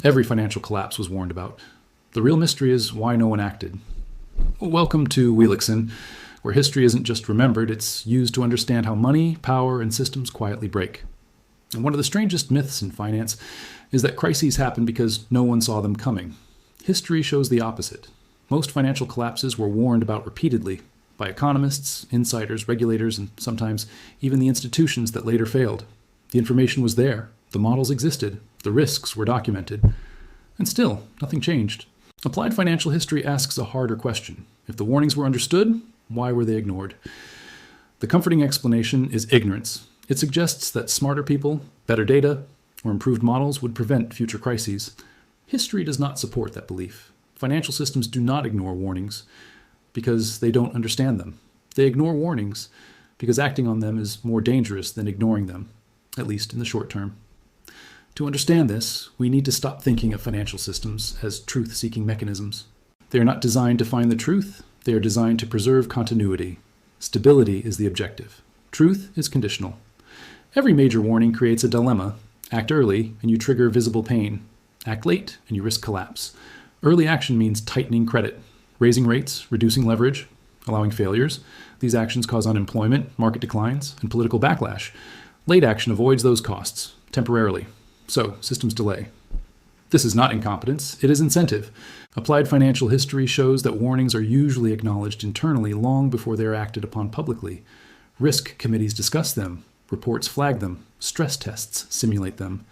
Every financial collapse was warned about. The real mystery is why no one acted. Welcome to Wheelixon, where history isn't just remembered, it's used to understand how money, power, and systems quietly break. And one of the strangest myths in finance is that crises happen because no one saw them coming. History shows the opposite. Most financial collapses were warned about repeatedly by economists, insiders, regulators, and sometimes even the institutions that later failed. The information was there. The models existed. The risks were documented. And still, nothing changed. Applied financial history asks a harder question. If the warnings were understood, why were they ignored? The comforting explanation is ignorance. It suggests that smarter people, better data, or improved models would prevent future crises. History does not support that belief. Financial systems do not ignore warnings because they don't understand them. They ignore warnings because acting on them is more dangerous than ignoring them, at least in the short term. To understand this, we need to stop thinking of financial systems as truth-seeking mechanisms. They are not designed to find the truth. They are designed to preserve continuity. Stability is the objective. Truth is conditional. Every major warning creates a dilemma. Act early, and you trigger visible pain. Act late, and you risk collapse. Early action means tightening credit, raising rates, reducing leverage, allowing failures. These actions cause unemployment, market declines, and political backlash. Late action avoids those costs, temporarily. So, systems delay. This is not incompetence, it is incentive. Applied financial history shows that warnings are usually acknowledged internally long before they are acted upon publicly. Risk committees discuss them, reports flag them, stress tests simulate them.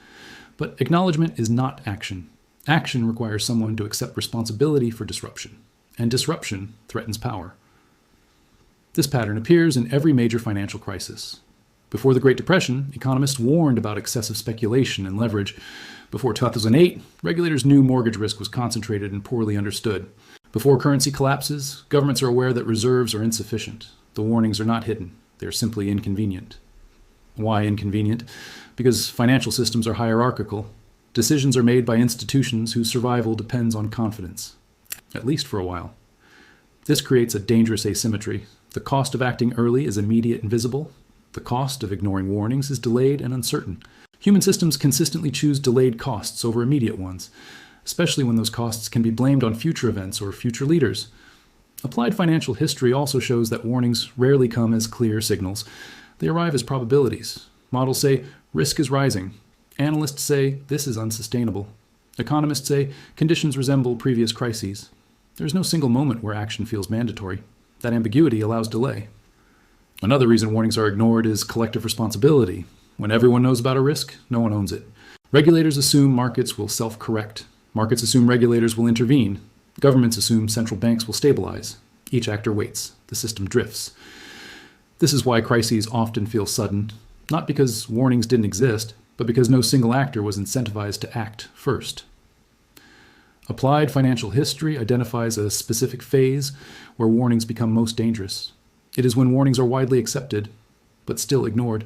But acknowledgement is not action. Action requires someone to accept responsibility for disruption, and disruption threatens power. This pattern appears in every major financial crisis. Before the Great Depression, economists warned about excessive speculation and leverage. Before 2008, regulators knew mortgage risk was concentrated and poorly understood. Before currency collapses, governments are aware that reserves are insufficient. The warnings are not hidden. They are simply inconvenient. Why inconvenient? Because financial systems are hierarchical. Decisions are made by institutions whose survival depends on confidence, at least for a while. This creates a dangerous asymmetry. The cost of acting early is immediate and visible. The cost of ignoring warnings is delayed and uncertain. Human systems consistently choose delayed costs over immediate ones, especially when those costs can be blamed on future events or future leaders. Applied financial history also shows that warnings rarely come as clear signals. They arrive as probabilities. Models say, risk is rising. Analysts say, this is unsustainable. Economists say, conditions resemble previous crises. There's no single moment where action feels mandatory. That ambiguity allows delay. Another reason warnings are ignored is collective responsibility. When everyone knows about a risk, no one owns it. Regulators assume markets will self-correct. Markets assume regulators will intervene. Governments assume central banks will stabilize. Each actor waits. The system drifts. This is why crises often feel sudden, not because warnings didn't exist, but because no single actor was incentivized to act first. Applied financial history identifies a specific phase where warnings become most dangerous. It is when warnings are widely accepted, but still ignored.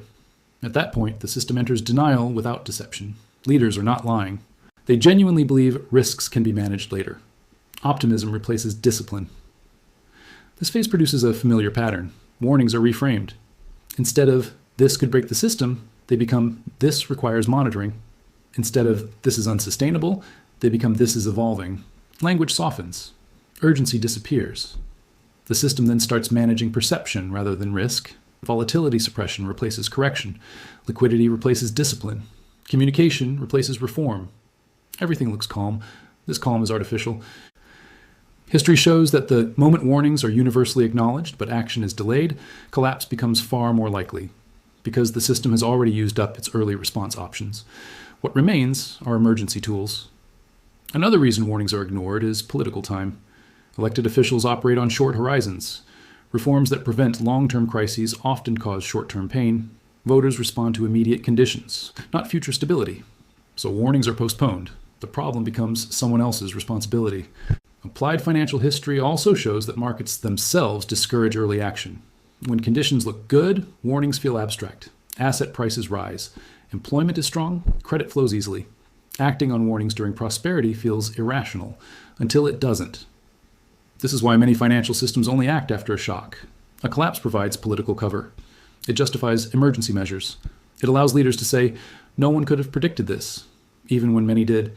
At that point, the system enters denial without deception. Leaders are not lying. They genuinely believe risks can be managed later. Optimism replaces discipline. This phase produces a familiar pattern. Warnings are reframed. Instead of, this could break the system, they become, this requires monitoring. Instead of, this is unsustainable, they become, this is evolving. Language softens. Urgency disappears. The system then starts managing perception rather than risk. Volatility suppression replaces correction. Liquidity replaces discipline. Communication replaces reform. Everything looks calm. This calm is artificial. History shows that the moment warnings are universally acknowledged, but action is delayed, collapse becomes far more likely, because the system has already used up its early response options. What remains are emergency tools. Another reason warnings are ignored is political time. Elected officials operate on short horizons. Reforms that prevent long-term crises often cause short-term pain. Voters respond to immediate conditions, not future stability. So warnings are postponed. The problem becomes someone else's responsibility. Applied financial history also shows that markets themselves discourage early action. When conditions look good, warnings feel abstract. Asset prices rise. Employment is strong, credit flows easily. Acting on warnings during prosperity feels irrational, until it doesn't. This is why many financial systems only act after a shock. A collapse provides political cover. It justifies emergency measures. It allows leaders to say, no one could have predicted this, even when many did.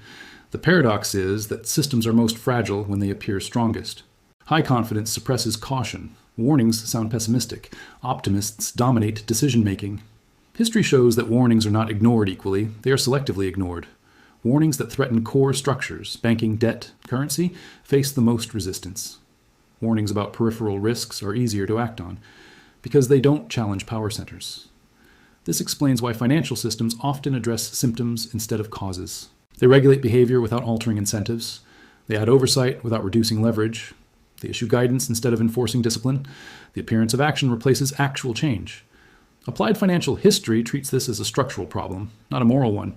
The paradox is that systems are most fragile when they appear strongest. High confidence suppresses caution. Warnings sound pessimistic. Optimists dominate decision-making. History shows that warnings are not ignored equally, they are selectively ignored. Warnings that threaten core structures, banking, debt, currency, face the most resistance. Warnings about peripheral risks are easier to act on, because they don't challenge power centers. This explains why financial systems often address symptoms instead of causes. They regulate behavior without altering incentives. They add oversight without reducing leverage. They issue guidance instead of enforcing discipline. The appearance of action replaces actual change. Applied financial history treats this as a structural problem, not a moral one.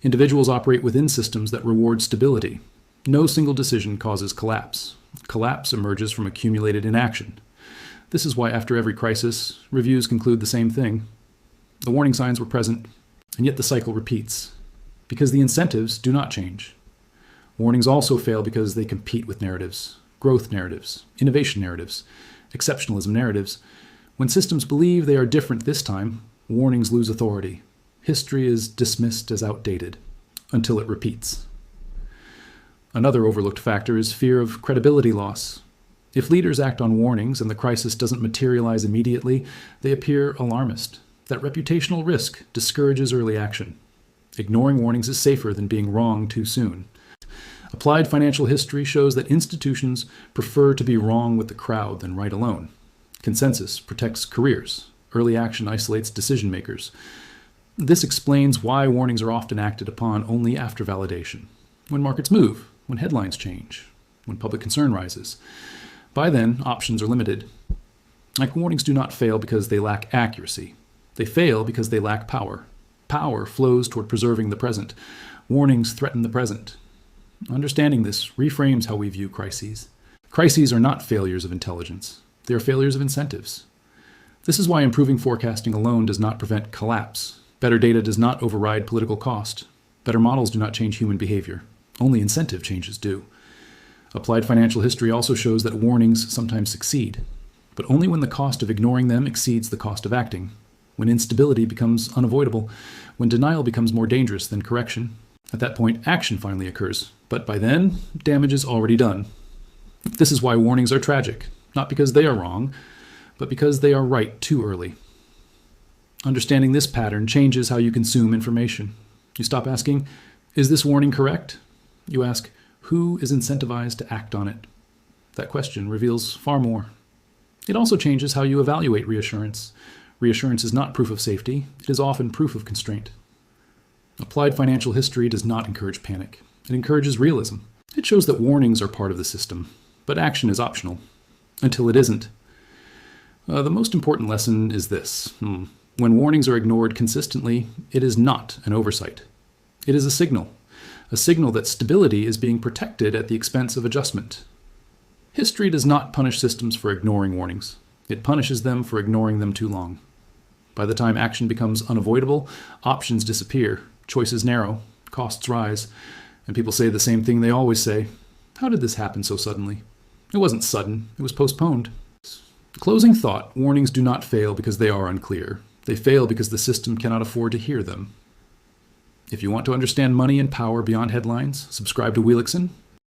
Individuals operate within systems that reward stability. No single decision causes collapse. Collapse emerges from accumulated inaction. This is why after every crisis, reviews conclude the same thing. The warning signs were present, and yet the cycle repeats. Because the incentives do not change. Warnings also fail because they compete with narratives, growth narratives, innovation narratives, exceptionalism narratives. When systems believe they are different this time, warnings lose authority. History is dismissed as outdated, until it repeats. Another overlooked factor is fear of credibility loss. If leaders act on warnings and the crisis doesn't materialize immediately, they appear alarmist. That reputational risk discourages early action. Ignoring warnings is safer than being wrong too soon. Applied financial history shows that institutions prefer to be wrong with the crowd than right alone. Consensus protects careers. Early action isolates decision makers. This explains why warnings are often acted upon only after validation. When markets move, when headlines change, when public concern rises. By then, options are limited. Like warnings do not fail because they lack accuracy. They fail because they lack power. Power flows toward preserving the present. Warnings threaten the present. Understanding this reframes how we view crises. Crises are not failures of intelligence. They are failures of incentives. This is why improving forecasting alone does not prevent collapse. Better data does not override political cost. Better models do not change human behavior. Only incentive changes do. Applied financial history also shows that warnings sometimes succeed, but only when the cost of ignoring them exceeds the cost of acting. When instability becomes unavoidable, when denial becomes more dangerous than correction. At that point, action finally occurs, but by then, damage is already done. This is why warnings are tragic, not because they are wrong, but because they are right too early. Understanding this pattern changes how you consume information. You stop asking, is this warning correct? You ask, who is incentivized to act on it? That question reveals far more. It also changes how you evaluate reassurance. Reassurance is not proof of safety, it is often proof of constraint. Applied financial history does not encourage panic. It encourages realism. It shows that warnings are part of the system, but action is optional. Until it isn't. The most important lesson is this. When warnings are ignored consistently, it is not an oversight. It is a signal that stability is being protected at the expense of adjustment. History does not punish systems for ignoring warnings. It punishes them for ignoring them too long. By the time action becomes unavoidable, options disappear, choices narrow, costs rise, and people say the same thing they always say. How did this happen so suddenly? It wasn't sudden, it was postponed. Closing thought, warnings do not fail because they are unclear. They fail because the system cannot afford to hear them. If you want to understand money and power beyond headlines, subscribe to Wheelixson